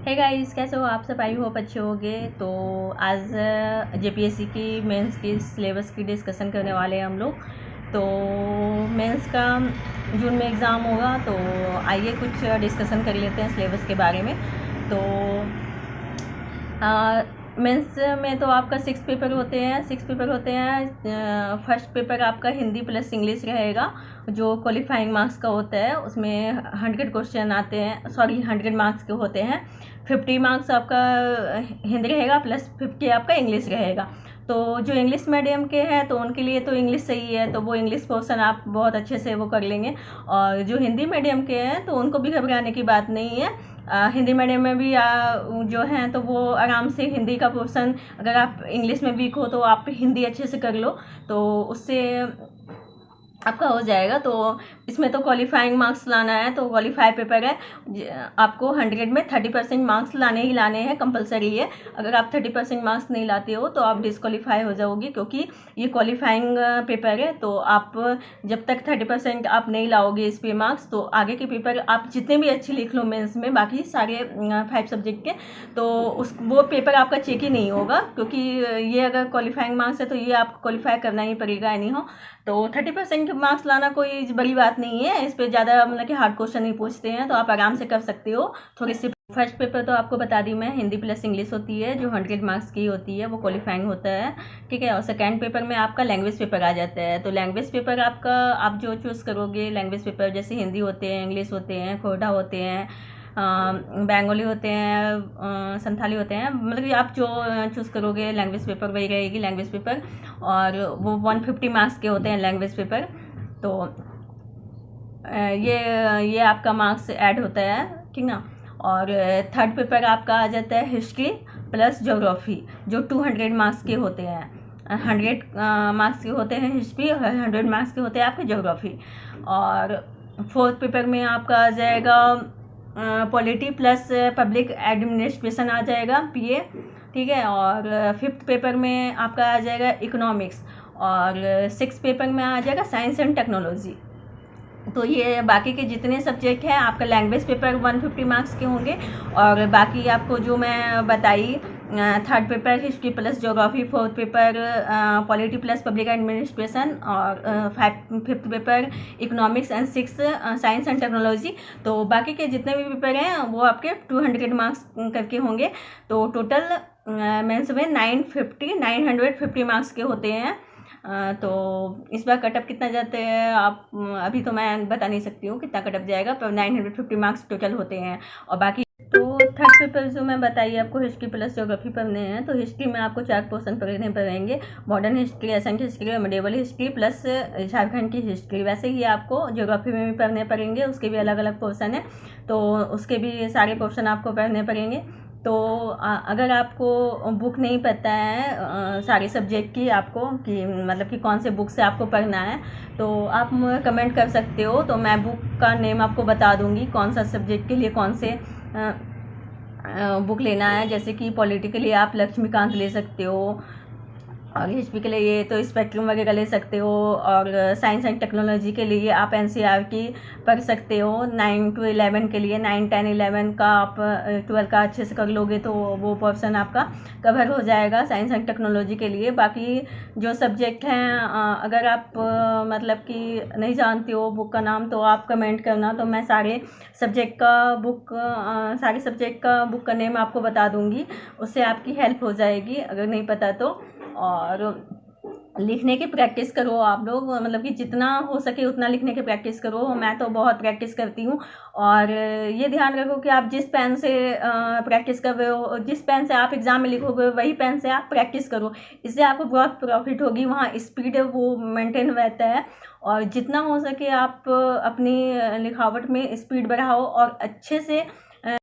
Hey guys, कैसे हो आप सब? आई होप अच्छे होंगे। तो आज जेपीएससी की मेंस की सिलेबस की डिस्कशन करने वाले हैं हम लोग। तो मेंस का जून में एग्ज़ाम होगा, तो आइए कुछ डिस्कशन कर लेते हैं सिलेबस के बारे में। तो मेंस में तो आपका 6 पेपर होते हैं। फर्स्ट पेपर आपका हिंदी प्लस इंग्लिश रहेगा, जो क्वालिफाइंग मार्क्स का होता है। उसमें 100 क्वेश्चन आते हैं, 100 मार्क्स के होते हैं। 50 मार्क्स आपका हिंदी रहेगा प्लस 50 आपका इंग्लिश रहेगा। तो जो इंग्लिश मीडियम के हैं तो उनके लिए तो इंग्लिश सही है, तो वो इंग्लिश पोर्शन आप बहुत अच्छे से वो कर लेंगे। और जो हिंदी मीडियम के हैं तो उनको भी घबराने की बात नहीं है। हिंदी मीडियम में भी जो हैं तो वो आराम से हिंदी का पोर्शन, अगर आप इंग्लिश में वीक हो तो आप हिंदी अच्छे से कर लो, तो उससे आपका हो जाएगा। तो इसमें तो क्वालिफाइंग मार्क्स लाना है, तो क्वालिफाई पेपर है। आपको 100 में 30% मार्क्स लाने ही लाने हैं, कंपलसरी है। अगर आप 30% मार्क्स नहीं लाते हो तो आप डिस्क्वालीफाई हो जाओगे, क्योंकि ये क्वालिफाइंग पेपर है। तो आप जब तक 30% आप नहीं लाओगे इस पे मार्क्स, तो आगे के पेपर आप जितने भी अच्छे लिख लो मेंस में, बाकी सारे 5 सब्जेक्ट के, तो वो पेपर आपका चेक ही नहीं होगा। क्योंकि ये अगर क्वालिफाइंग मार्क्स है तो ये आपको क्वालिफाई करना ही पड़ेगा एनी हो। तो 30% मार्क्स लाना कोई बड़ी बात नहीं है। इस पे ज़्यादा मतलब कि हार्ड क्वेश्चन नहीं पूछते हैं, तो आप आराम से कर सकते हो थोड़ी सी। फर्स्ट पेपर तो आपको बता दी मैं, हिंदी प्लस इंग्लिश होती है, जो 100 मार्क्स की होती है, वो क्वालिफाइंग होता है, ठीक है। और सेकेंड पेपर में आपका लैंग्वेज पेपर आ जाता है। तो लैंग्वेज पेपर आपका, आप जो चूज़ करोगे लैंग्वेज पेपर, जैसे हिंदी होते हैं, इंग्लिश होते हैं, खोटा होते हैं, बंगाली होते हैं, संथाली होते हैं, मतलब कि आप जो चूज़ करोगे लैंग्वेज पेपर वही रहेगी लैंग्वेज पेपर। और वो 150 मार्क्स के होते हैं लैंग्वेज पेपर। तो ये आपका मार्क्स ऐड होता है, ठीक ना। और थर्ड पेपर आपका आ जाता है हिस्ट्री प्लस ज्योग्राफी, जो 200 मार्क्स के होते हैं। 100 मार्क्स के होते हैं हिस्ट्री, और 100 मार्क्स के होते हैं आपके ज्योग्राफी। और फोर्थ पेपर में आपका आ जाएगा पॉलिटी प्लस पब्लिक एडमिनिस्ट्रेशन आ जाएगा, पीए, ठीक है। और फिफ्थ पेपर में आपका आ जाएगा इकोनॉमिक्स। और सिक्स पेपर में आ जाएगा साइंस एंड टेक्नोलॉजी। तो ये बाकी के जितने सब्जेक्ट हैं, आपका लैंग्वेज पेपर 150 मार्क्स के होंगे। और बाकी आपको जो मैं बताई, third paper history plus geography, fourth paper polity plus public administration, और fifth paper economics, and six science and technology. तो बाकी के जितने भी पेपर हैं वो आपके 200 मार्क्स करके होंगे। तो टोटल मेंस में 950 मार्क्स के होते हैं। तो इस बार कटअप कितना जाते हैं आप, अभी तो मैं बता नहीं सकती हूँ कितना कटअप जाएगा, पर 950 मार्क्स टोटल होते हैं। और बाकी तो थर्ड पेपर जो मैं बताइए आपको, हिस्ट्री प्लस ज्योग्राफी पढ़ने हैं। तो हिस्ट्री में आपको 4 पोर्शन पढ़ने पड़ेंगे, modern history, ancient history, medieval history plus Jharkhand की हिस्ट्री। वैसे ही आपको ज्योग्राफी में भी पढ़ने पड़ेंगे, उसके भी अलग अलग पोर्शन है, तो उसके भी सारे पोर्शन आपको पढ़ने पड़ेंगे। तो अगर आपको बुक नहीं पता है सारे सब्जेक्ट की आपको, कि मतलब कि कौन से बुक से आपको पढ़ना है, तो आप कमेंट कर सकते हो। तो मैं बुक का नेम आपको बता दूंगी, कौन सा सब्जेक्ट के लिए कौन से बुक लेना है। जैसे कि पॉलिटी के लिए आप लक्ष्मीकांत ले सकते हो, और हिस्ट्री के लिए ये तो स्पेक्ट्रम वगैरह ले सकते हो। और साइंस एंड टेक्नोलॉजी के लिए आप एनसीईआरटी पढ़ सकते हो। 9 to 11 के लिए, 9, 10, 11 का आप 12 का अच्छे से कर लोगे तो वो पोर्शन आपका कवर हो जाएगा साइंस एंड टेक्नोलॉजी के लिए। बाकी जो सब्जेक्ट हैं, अगर आप मतलब कि नहीं जानते हो बुक का नाम, तो आप कमेंट करना, तो मैं सारे सब्जेक्ट का बुक का नेम आपको बता दूंगी, उससे आपकी हेल्प हो जाएगी अगर नहीं पता तो। और लिखने की प्रैक्टिस करो आप लोग, मतलब कि जितना हो सके उतना लिखने की प्रैक्टिस करो। मैं तो बहुत प्रैक्टिस करती हूँ। और ये ध्यान रखो कि आप जिस पेन से प्रैक्टिस कर रहे हो, जिस पेन से आप एग्ज़ाम में लिखोगे, वही पेन से आप प्रैक्टिस करो। इससे आपको बहुत प्रॉफिट होगी, वहाँ स्पीड वो मेंटेन रहता है। और जितना हो सके आप अपनी लिखावट में स्पीड बढ़ाओ, और अच्छे से